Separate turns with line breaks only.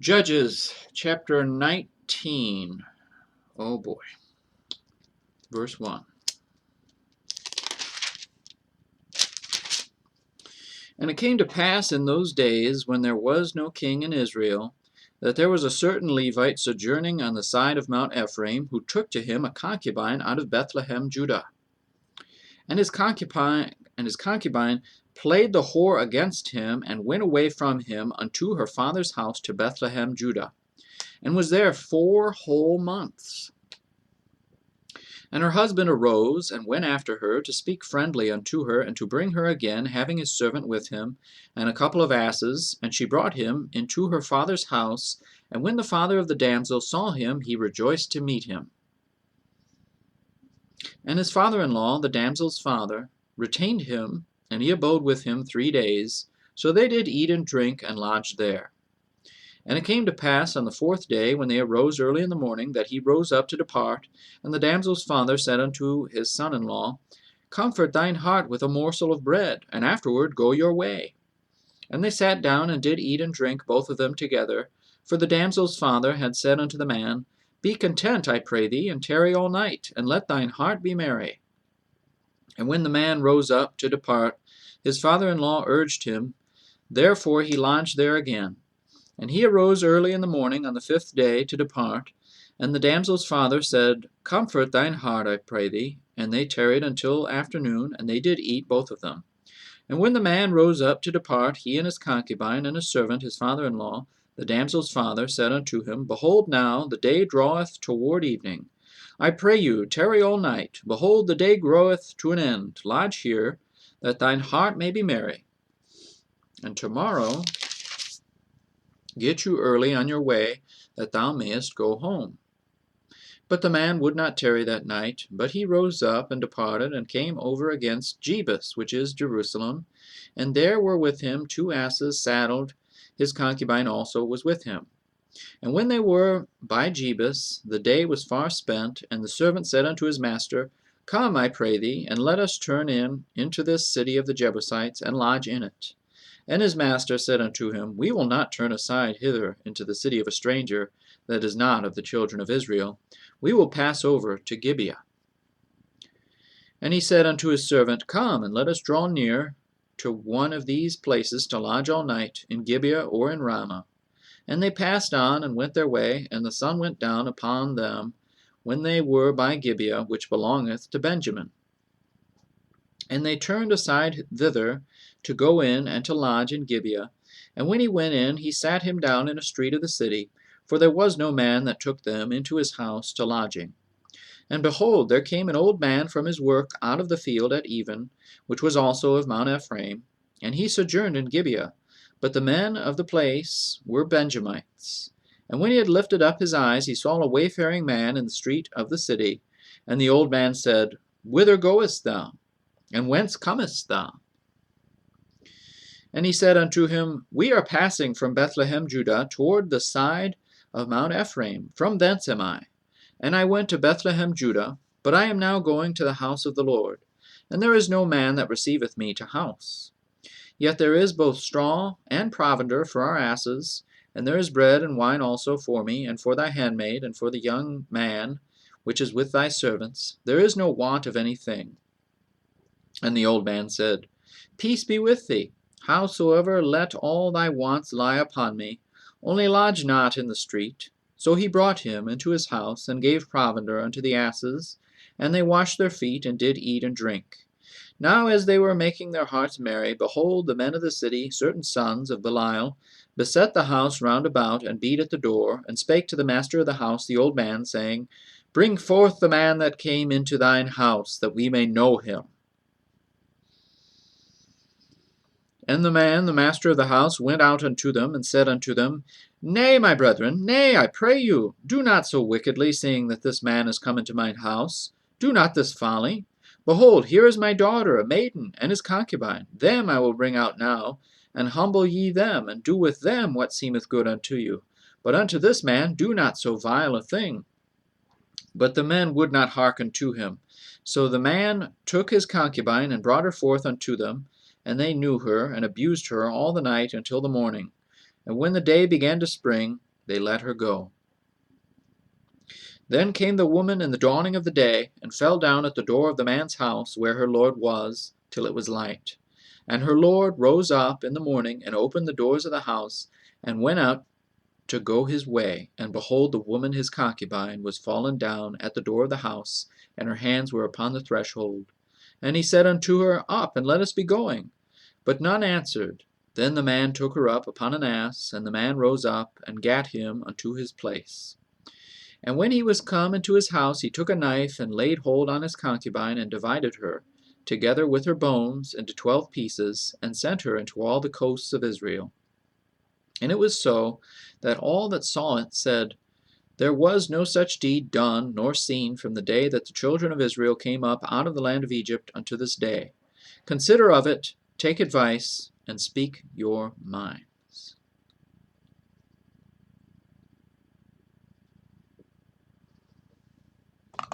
Judges chapter 19. Oh boy. Verse 1. And it came to pass in those days, when there was no king in Israel, that there was a certain Levite sojourning on the side of Mount Ephraim, who took to him a concubine out of Beth-lehem-judah. And his concubine played the whore against him, and went away from him unto her father's house to Beth-lehem-judah, and was there 4 whole months. And her husband arose, and went after her, to speak friendly unto her, and to bring her again, having his servant with him, and a couple of asses. And she brought him into her father's house. And when the father of the damsel saw him, he rejoiced to meet him. And his father-in-law, the damsel's father, retained him, and he abode with him 3 days. So they did eat and drink, and lodged there. And it came to pass on the 4th day, when they arose early in the morning, that he rose up to depart. And the damsel's father said unto his son-in-law, Comfort thine heart with a morsel of bread, and afterward go your way. And they sat down, and did eat and drink, both of them together. For the damsel's father had said unto the man, Be content, I pray thee, and tarry all night, and let thine heart be merry. And when the man rose up to depart, his father-in-law urged him. Therefore he lodged there again. And he arose early in the morning on the 5th day to depart. And the damsel's father said, Comfort thine heart, I pray thee. And they tarried until afternoon, and they did eat, both of them. And when the man rose up to depart, he and his concubine and his servant, his father-in-law, the damsel's father, said unto him, Behold now, the day draweth toward evening. I pray you, tarry all night. Behold, the day groweth to an end. Lodge here, that thine heart may be merry. And tomorrow get you early on your way, that thou mayest go home. But the man would not tarry that night, but he rose up and departed, and came over against Jebus, which is Jerusalem. And there were with him 2 asses saddled. His concubine also was with him. And when they were by Jebus, the day was far spent, and the servant said unto his master, Come, I pray thee, and let us turn into this city of the Jebusites, and lodge in it. And his master said unto him, We will not turn aside hither into the city of a stranger, that is not of the children of Israel. We will pass over to Gibeah. And he said unto his servant, Come, and let us draw near to one of these places to lodge all night, in Gibeah or in Ramah. And they passed on, and went their way, and the sun went down upon them, when they were by Gibeah, which belongeth to Benjamin. And they turned aside thither, to go in and to lodge in Gibeah. And when he went in, he sat him down in a street of the city, for there was no man that took them into his house to lodging. And behold, there came an old man from his work out of the field at even, which was also of Mount Ephraim, and he sojourned in Gibeah. But the men of the place were Benjamites. And when he had lifted up his eyes, he saw a wayfaring man in the street of the city. And the old man said, Whither goest thou? And whence comest thou? And he said unto him, We are passing from Beth-lehem-judah toward the side of Mount Ephraim. From thence am I. And I went to Beth-lehem-judah, but I am now going to the house of the Lord. And there is no man that receiveth me to house. Yet there is both straw and provender for our asses, and there is bread and wine also for me, and for thy handmaid, and for the young man which is with thy servants. There is no want of any thing. And the old man said, Peace be with thee. Howsoever, let all thy wants lie upon me, only lodge not in the street. So he brought him into his house, and gave provender unto the asses, and they washed their feet, and did eat and drink. Now as they were making their hearts merry, behold, the men of the city, certain sons of Belial, beset the house round about, and beat at the door, and spake to the master of the house, the old man, saying, Bring forth the man that came into thine house, that we may know him. And the man, the master of the house, went out unto them, and said unto them, Nay, my brethren, nay, I pray you, do not so wickedly, seeing that this man is come into mine house. Do not this folly. Behold, here is my daughter, a maiden, and his concubine. Them I will bring out now, and humble ye them, and do with them what seemeth good unto you. But unto this man do not so vile a thing. But the men would not hearken to him. So the man took his concubine, and brought her forth unto them, and they knew her, and abused her all the night until the morning. And when the day began to spring, they let her go. Then came the woman in the dawning of the day, and fell down at the door of the man's house where her lord was, till it was light. And her lord rose up in the morning, and opened the doors of the house, and went out to go his way. And behold, the woman his concubine was fallen down at the door of the house, and her hands were upon the threshold. And he said unto her, Up, and let us be going. But none answered. Then the man took her up upon an ass, and the man rose up, and gat him unto his place. And when he was come into his house, he took a knife, and laid hold on his concubine, and divided her, together with her bones, into 12 pieces, and sent her into all the coasts of Israel. And it was so, that all that saw it said, There was no such deed done nor seen from the day that the children of Israel came up out of the land of Egypt unto this day. Consider of it, take advice, and speak your mind.